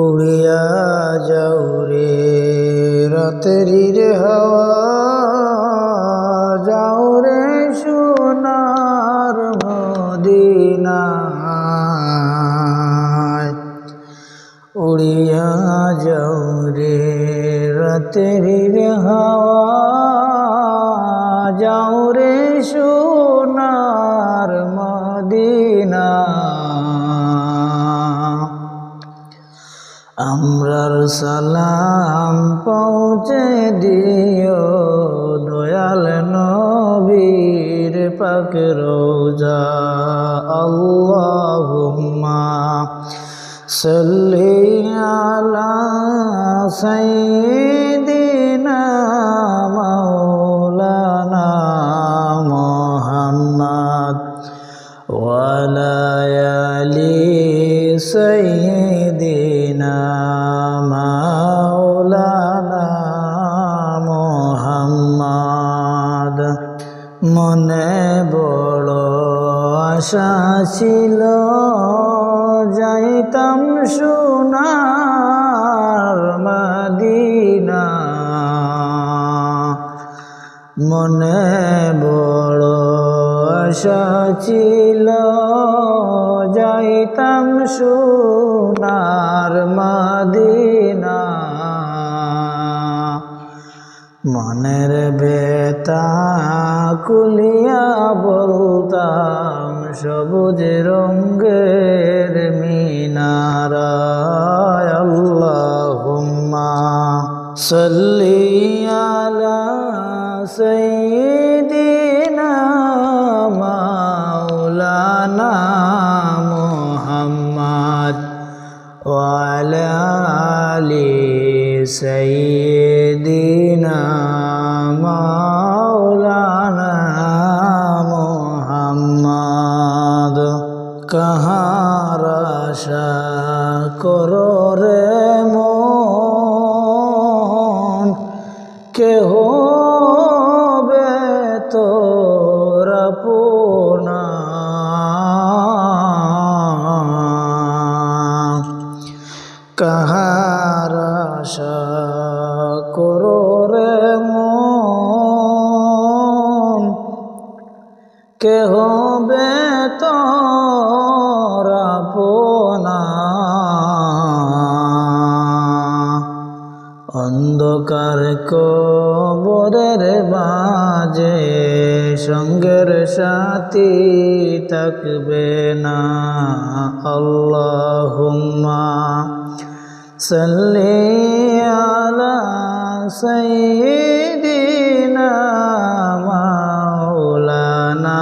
উড়িয়া যাও রে রাতের হাওয়া, যাও রে সোনার মদিনায়। উড়িয়া যাও রে রাতের হাওয়া, যাও রে সোনার মদিনায়। আমরার সালাম পৌঁছে দিও দয়াল নবীর পাক রওজা। আল্লাহুম্মা সাল্লি আলা সাইয়্যিদিনা মাওলানা মুহাম্মদ ওয়া আলা আলি সাইয়্যিদিনা মাওলানা মুহাম্মদ। মনে বড় আশা ছিল যাইতাম সোনার মদিনা, মনে বড় আশা ছিল যাইতাম সোনার মদিনা। মনের ব্যথা খুলিয়া বলতাম সবুজ রঙের মিনারায়। আল্লাহুম্মা সাল্লি আলা সাইয়্যিদিনা মাওলানা মুহাম্মদ ওয়া আলা আলি সাইয়্যিদিনা মাওলানা মুহাম্মদ। কাহার আশা করো রে মন, কেহ হবে তোর আপনা। কাহার আশা করো রে মন, কে হবে তোর আপনা। অন্ধকার কবরের মাঝে সঙ্গের সাথী থাকবে না। আল্লাহুম্মা সাল্লি আলা সাইয়্যিদিনা মাওলানা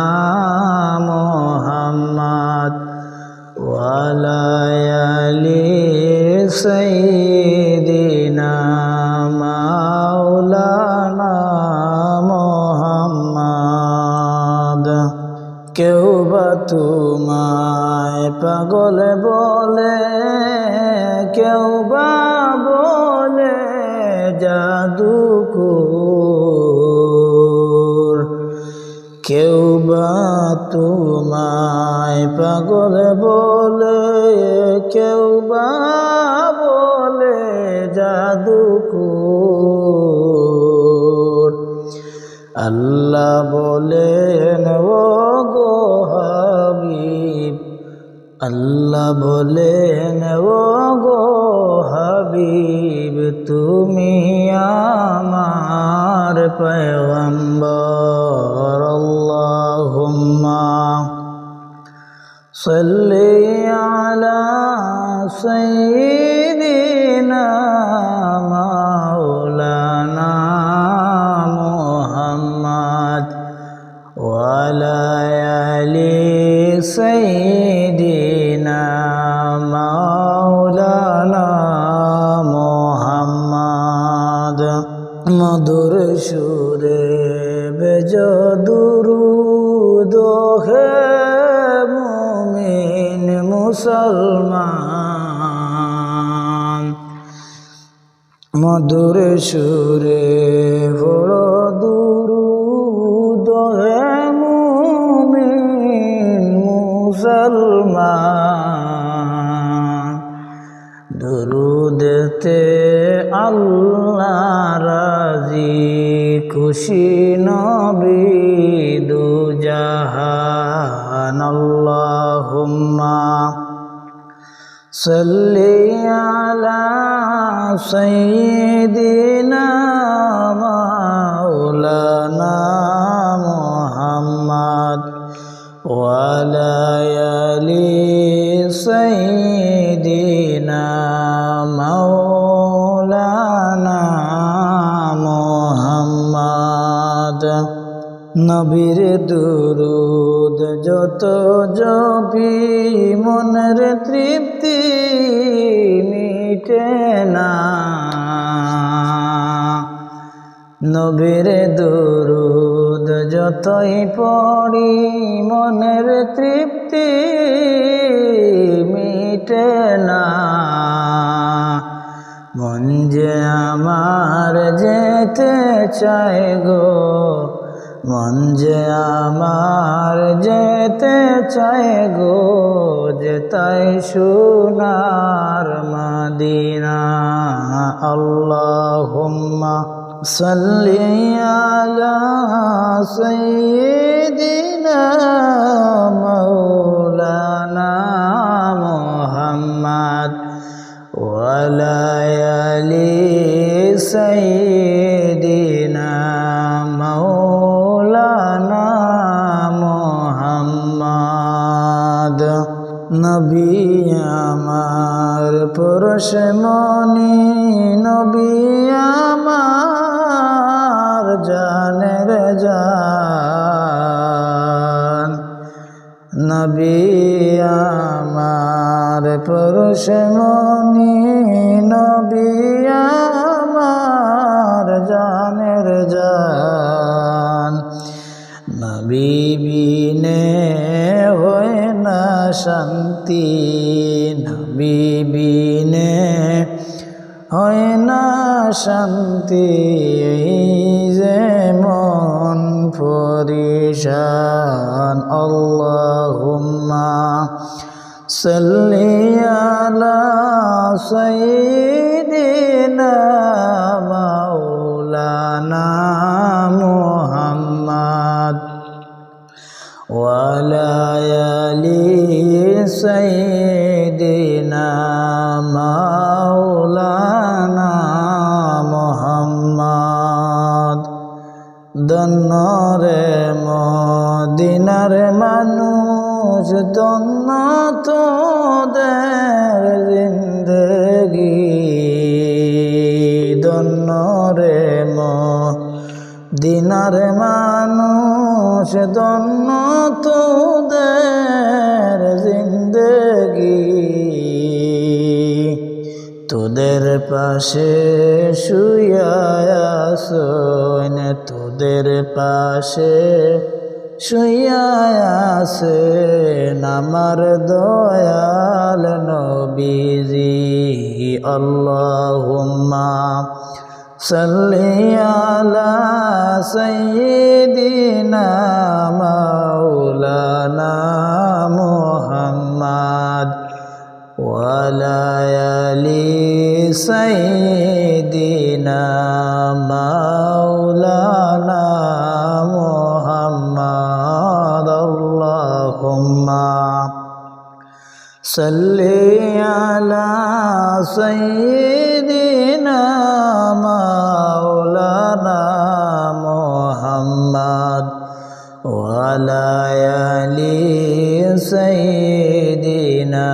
মুহাম্মদ ওয়া আলা আলি সাইয়্যিদিনা মাওলানা মুহাম্মদ। কেউ বা তোমায় পাগল বলে, কেউ বা বলে জাদুকর, কেউ বা তোমায় পাগল বলে, কেউ বা বলে জাদুকর। আল্লাহ বলেন ও গো হাবিব, আল্লাহ বলেন ও গো হাবিব, তুমি আমার পয়গম্বর। আল্লাহুম্মা সাল্লি আলা সাইয়্যিদিনা মাওলানা মুহাম্মদ ওয়া আলা আলি সাইয়্যিদিনা মাওলানা মুহাম্মদ। মধুর সুরে বেজো দুরূদ হে মুমিন মুসলমান, মধুর সুরে বড় দুরূদ হে মুমিন মুসলমান। দুরুদেতে আল্লাহ রাজি, খুশি নবী দু জাহান। আল্লাহুম্মা সাল্লি আলা সাইয়্যিদিনা মাওলানা মুহাম্মদ ওয়া আলা আলি সাইয়্যিদিনা মাওলানা মুহাম্মদ। নবীর দুরুদ যত জপি মনের তৃপ্তি মিটে না। নবীর দুরুদ যতই পড়ি মনের তৃপ্তি মিটে না। মন যে আমার যেতে চায় গো, মন যে আমার যেতে চায় গো, যেতাই সোনার মদিনা। আল্লাহুম্মা সাল্লি আলা সাইয়্যিদিনা মাওলানা মুহাম্মদ ওয়া আলা আলি সাইয়্যিদিনা মাওলানা মুহাম্মদ। নবী আমার পরশমণি, নবী আমার জানের জান। নবী আমার পরশমণি, নবী আমার জানের জান। নবী বিনে হয় না শান্তি, নবী বিনে হয় না শান্তি। এই যে মন পরিশান। আল্লাহুম্মা সাল্লি আলা সাইয়্যিদিনা মাওলানা মুহাম্মদ ওয়া আলা আলি সাইয়্যিদিনা মাওলানা মুহাম্মদ। ধন্য রে মদিনার মানুষ, ধন্য তোদের জিন্দেগি। ধন্য রে মদিনার মানুষ, ধন্য তোদের জিন্দেগি। তোদের পাশে শুইয়া আছেন, তোদের পাশে শুইয়া আছেন আমার দয়াল নবীজি। আল্লাহুম্মা সাল্লি আলা সাইয়্যিদিনা মাওলানা মুহাম্মদ ওয়া আলা আলি সাইয়্যিদিনা মাওলানা মুহাম্মদ। আল্লাহুম্মা সাল্লি আলা সাইয়্যিদিনা মাওলানা মুহাম্মদ ওয়া আলা আলি সাইয়্যিদিনা